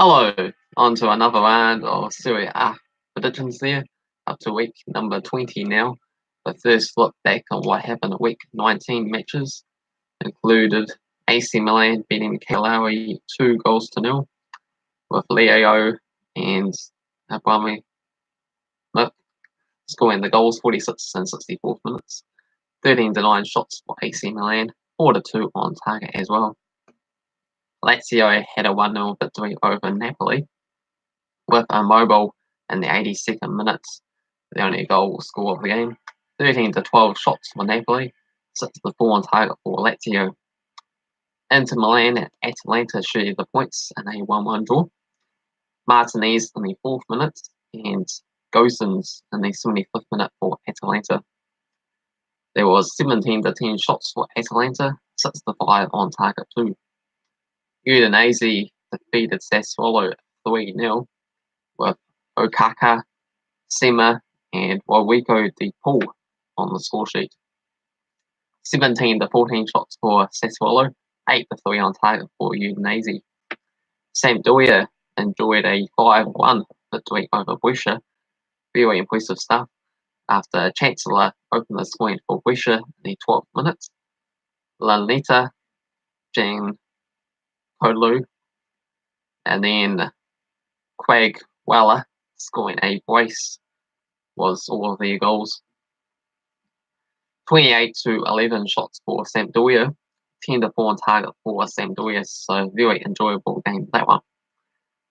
Hello, on to another round of Serie A predictions there, up to week number 20 now. The first look back on what happened at week 19 matches included AC Milan beating Cagilari 2-0, with Leo and Abrami scoring the goals 46 and 64th minutes. 13-9 shots for AC Milan, 4-2 on target as well. Lazio had a 1-0 victory over Napoli, with a mobile in the 82nd minute, the only goal score of the game. 13-12 shots for Napoli, 6-4 on target for Lazio. Inter Milan and Atalanta shared the points in a 1-1 draw. Martinez in the 4th minute and Gosens in the 75th minute for Atalanta. There was 17-10 shots for Atalanta, 6-5 on target too. Udinese defeated Sassuolo 3-0 with Okaka, Sema, and Warwico de Paul on the score sheet. 17-14 shots for Sassuolo, 8-3 on target for Udinese. Sampdoria enjoyed a 5-1 victory over Brescia. Very impressive stuff after Chancellor opened the scoring for Brescia in the 12th minute. Lanita, Jan Kolu, and then Craig Weller scoring a brace was all of their goals. 28-11 shots for Sampdoria, 10-4 on target for Sampdoria, so very enjoyable game that one.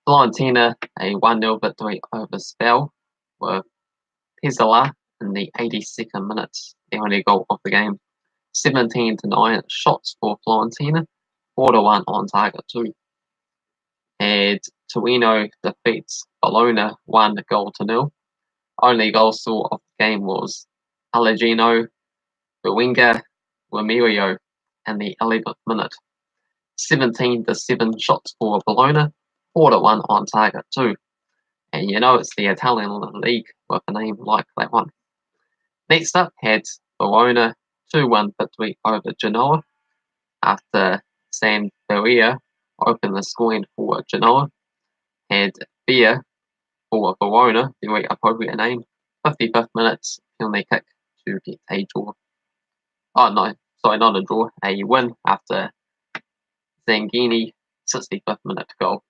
Fiorentina, a 1-0 victory over Spal with Pesala in the 82nd minute, the only goal of the game. 17-9 shots for Fiorentina, 4-1 on target too. And Torino defeats Bologna 1-0. Only goal scorer of the game was Allegino Buenga Ramirio in the 11th minute. 17-7 shots for Bologna, 4-1 on target too. And you know it's the Italian league with a name like that one. Next up had Verona 2-1 victory over Genoa after Sampdoria opened the scoring for Genoa. Had Beer for Verona, very appropriate name, 55th minute penalty kick to get a draw. Oh no, sorry, not a draw, a win after Zanghini 65th minute goal.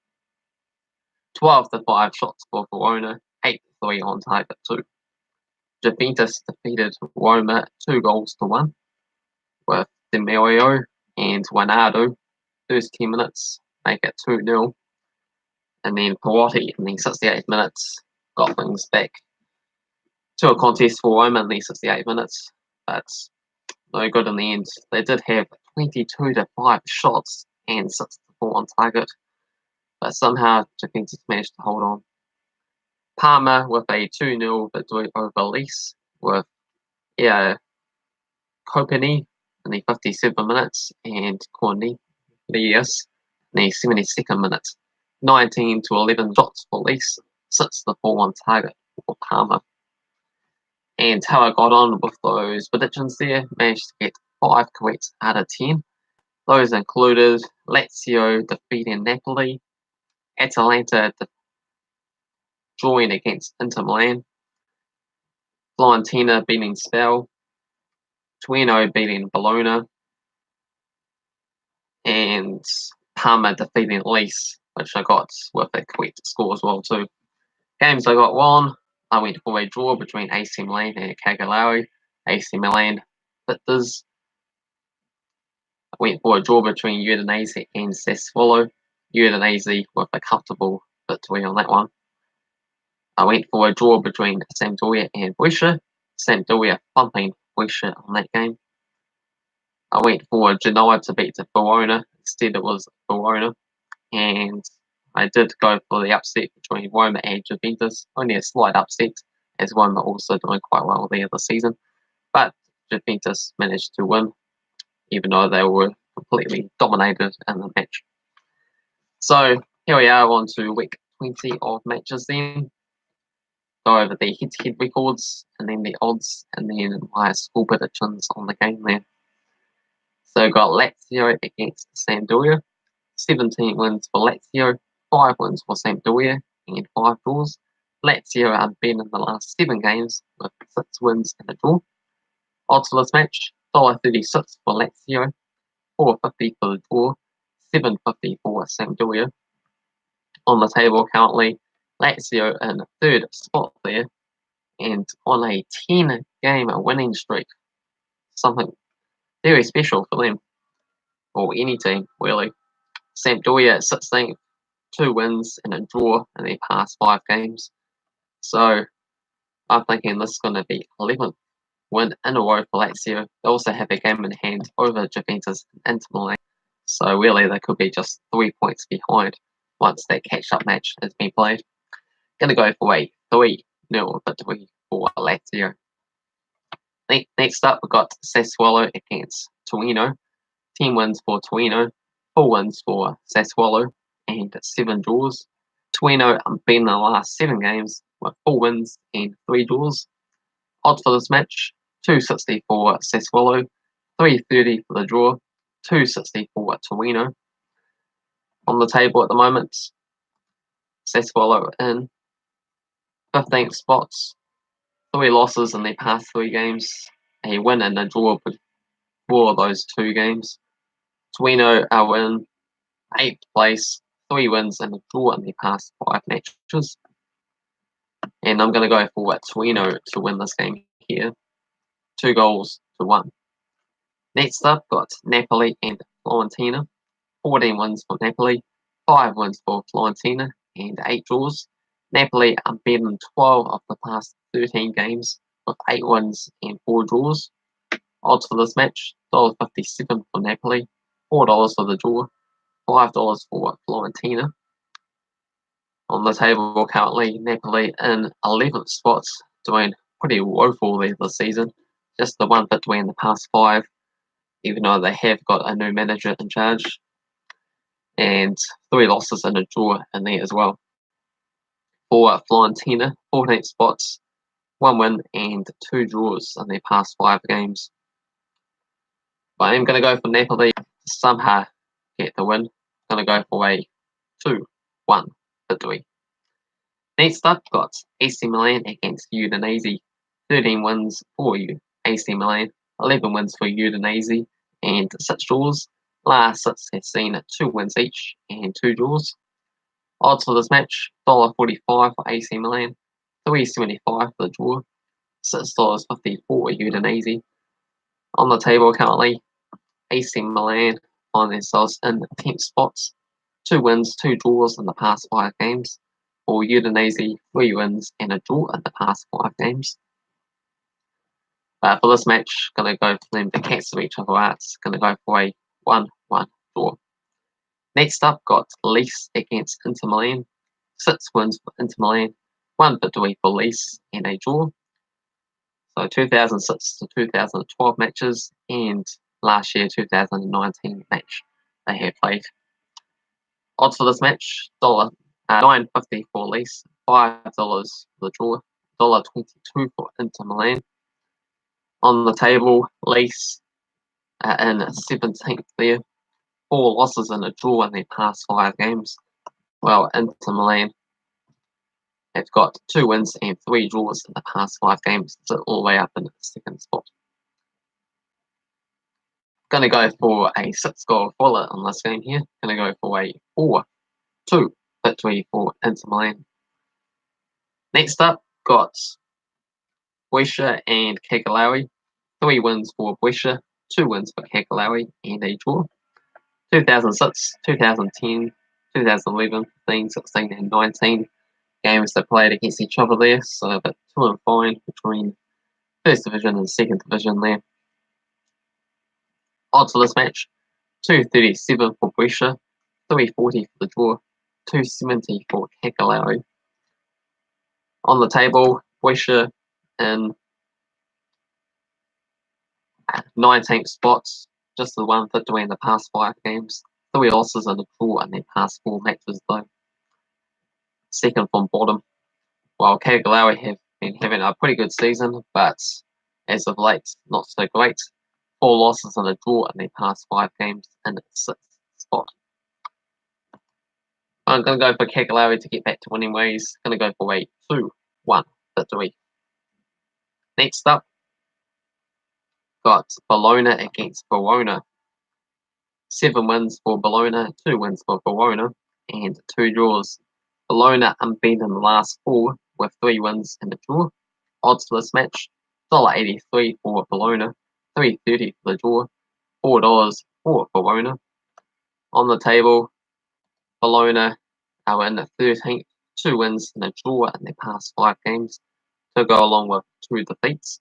12-5 shots for Verona, 8-3 on target too. Juventus defeated Roma 2-1 with Di Mario and Guanado. First 10 minutes make it 2-0. And then Perotti in the 68th minutes got things back to a contest for Roma in the 68 minutes, but no good in the end. They did have 22-5 shots and 6-4 on target, but somehow Juventus managed to hold on. Parma with a 2-0 victory over Leece with Copini in the 57 minutes and Cornelius in the 72nd minute. 19-11 shots for Leece, 6-4 on target for Parma. And how I got on with those predictions there, managed to get 5 correct out of 10. Those included Lazio defeating Napoli, Atalanta drawing against Inter Milan, Fiorentina beating Spal, Torino beating Bologna, and Parma defeating Leece, which I got with a correct score as well too. Games I got wrong, I went for a draw between AC Milan and Cagilari. AC Milan victors. I went for a draw between Udinese and Sassuolo. Udinese with a comfortable victory on that one. I went for a draw between Sampdoria and Brescia. Sampdoria thumping Brescia on that game. I went for Genoa to beat Verona. Instead it was Verona. And I did go for the upset between Roma and Juventus. Only a slight upset, as Roma also doing quite well there this season. But Juventus managed to win, even though they were completely dominated in the match. So here we are on to week 20 of matches then. Go over the head-to-head records, and then the odds, and then my score predictions on the game there. So got Lazio against Sampdoria. 17 wins for Lazio, 5 wins for Sampdoria and 5 draws. Lazio are unbeaten in the last 7 games with 6 wins and a draw. Odds for this match, $1.36 for Lazio, $4.50 for the draw, $7.50 for Sampdoria. On the table currently, Lazio in 3rd spot there and on a 10-game winning streak. Something very special for them, or any team, really. Sampdoria at 16th, 2 wins and a draw in their past 5 games. So I'm thinking this is going to be 11th win in a row for Lazio. They also have a game in hand over Juventus and Inter Milan. So really they could be just 3 points behind once that catch-up match has been played. Going to go for a 3-0 victory for Lazio. Next up, we've got Sassuolo against Torino. 10 wins for Torino, 4 wins for Sassuolo, and 7 draws. Torino unbeaten in the last 7 games with 4 wins and 3 draws. Odds for this match, $2.60 for Sassuolo, $3.30 for the draw, $2.60 for Torino. On the table at the moment, Sassuolo in 15th spots, 3 losses in their past 3 games, a win and a draw before those 2 games. Torino are in 8th place, 3 wins and a draw in their past 5 matches. And I'm going to go for Torino to win this game here. 2-1. Next up, got Napoli and Fiorentina. 14 wins for Napoli, 5 wins for Fiorentina, and 8 draws. Napoli unbeaten 12 of the past 13 games with 8 wins and 4 draws. Odds for this match, $1.57 for Napoli, $4 for the draw, $5 for Fiorentina. On the table currently, Napoli in 11th spots, doing pretty woeful there this season. Just the 1 victory in the past 5, even though they have got a new manager in charge. And 3 losses and a draw in there as well. For Fiorentina, 14th spots, 1 win and 2 draws in their past 5 games. But I am going to go for Napoli to somehow get the win. I'm going to go for a 2-1 victory. Next up, got AC Milan against Udinese. 13 wins for AC Milan, 11 wins for Udinese, and 6 draws. Last 6 have seen 2 wins each and 2 draws. Odds for this match, $1.45 for AC Milan, $3.75 for the draw, $6.50 for Udinese. On the table currently, AC Milan find themselves in 10th spots, 2 wins, 2 draws in the past 5 games. For Udinese, 3 wins and a draw in the past 5 games. For this match, going to go for them to cancel each other out. Going to go for a 1-1 draw. Next up, got Leece against Inter Milan. 6 wins for Inter Milan, 1 victory for Leece, and a draw. So 2006 to 2012 matches, and last year 2019 match they have played. Odds for this match, $9.50 for Leece, $5 for the draw, $1.22 for Inter Milan. On the table, Leece in 17th there, 4 losses and a draw in their past 5 games. Well, Inter Milan have got 2 wins and 3 draws in the past 5 games, so all the way up in the 2nd spot. Going to go for a 6-goal thriller on this game here. Going to go for a 4-2 victory for Inter Milan. Next up, got Brescia and Cagilari. 3 wins for Brescia, 2 wins for Cagilari, and a draw. 2006, 2010, 2011, 15, 16, and 19 games they played against each other there, so a bit to and fine between 1st Division and 2nd Division there. Odds for this match, $2.37 for Brescia, $3.40 for the draw, $2.70 for Cagilari. On the table, Brescia in 19th spots, just the 1 victory in the past 5 games, 3 losses and a draw in their past 4 matches though. 2nd from bottom, while Cagilari have been having a pretty good season, but as of late, not so great. 4 losses and a draw in their past 5 games in 6th spot. I'm going to go for Cagilari to get back to winning ways. Going to go for a 2-1 victory. Next up, got Bologna against Verona. 7 wins for Bologna, 2 wins for Verona, and 2 draws. Bologna unbeaten in the last 4 with 3 wins and a draw. Odds for this match, $1.83 for Bologna, $3.30 for the draw, $4 for Verona. On the table, Bologna are in the 13th, 2 wins and a draw in their past 5 games, to go along with 2 defeats.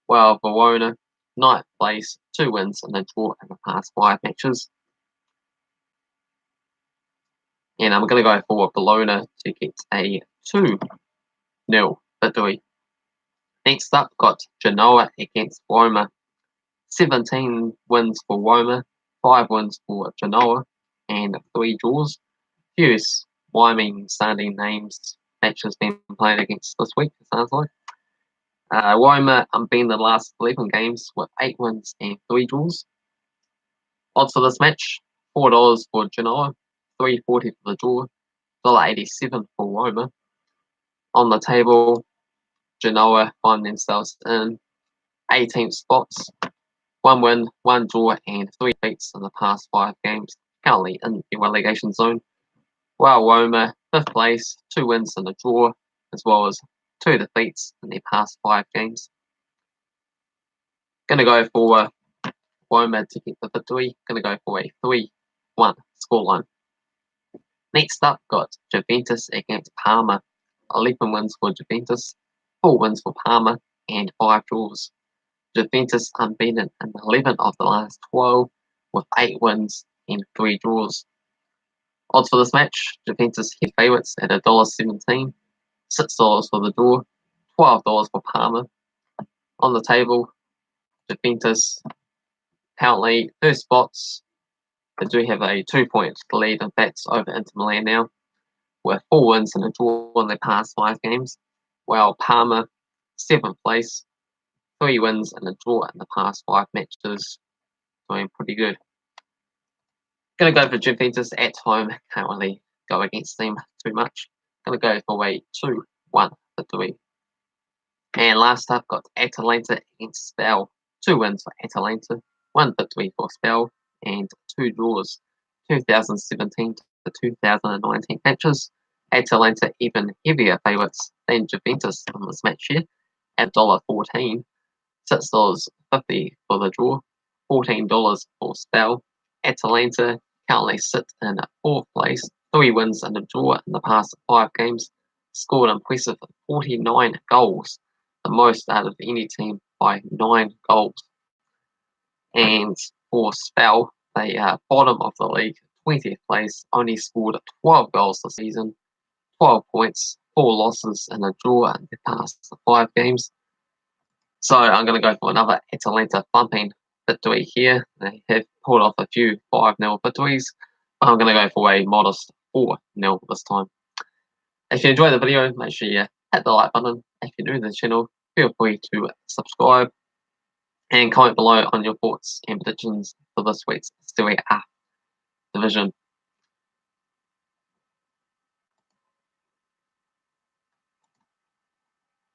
While Verona, 9th place, 2 wins and a draw in the past 5 matches. And I'm going to go for Bologna to get a 2-0 victory. Next up, got Genoa against Roma. 17 wins for Roma, 5 wins for Genoa, and 3 draws. Few rhyming sounding names matches been played against this week, it sounds like. Roma unbeaten the last 11 games with 8 wins and 3 draws. Odds for this match, $4 for Genoa, $3.40 for the draw, $1.87 for Roma. On the table, Genoa find themselves in 18th spots, 1 win, 1 draw, and 3 defeats in the past 5 games, currently in the relegation zone. While Roma, 5th place, 2 wins and a draw, as well as 2 defeats in their past 5 games. Going to go for Roma to get the victory. Going to go for a 3-1 scoreline. Next up, got Juventus against Parma. 11 wins for Juventus, 4 wins for Parma, and 5 draws. Juventus unbeaten in 11 of the last 12, with 8 wins and 3 draws. Odds for this match, Juventus head favourites at $1.17, $6 for the draw, $12 for Parma. On the table, Juventus currently 1st spots. They do have a 2-point lead, in fact, over Inter Milan now, with 4 wins and a draw in their past 5 games, while Parma, 7th place, 3 wins and a draw in the past 5 matches, doing pretty good. Going to go for Juventus at home, can't really go against them too much. Going to go for a 2-1 victory. And last up, got Atalanta against Spal. 2 wins for Atalanta, 1 victory for Spal, and 2 draws. 2017 to 2019 matches. Atalanta even heavier favourites than Juventus in this match here at $1.14, $6.50 for the draw, $14 for Spal. Atalanta currently sit in 4th place, 3 wins and a draw in the past 5 games, scored an impressive 49 goals, the most out of any team by 9 goals. And for Spal, they are bottom of the league, 20th place, only scored 12 goals this season, 12 points, 4 losses and a draw in the past 5 games. So I'm going to go for another Atalanta thumping victory here. They have pulled off a few 5-0 victories, but I'm going to go for a modest 4-0 this time. If you enjoyed the video, make sure you hit the like button. If you're new to the channel, feel free to subscribe and comment below on your thoughts and predictions for this week's Serie A division.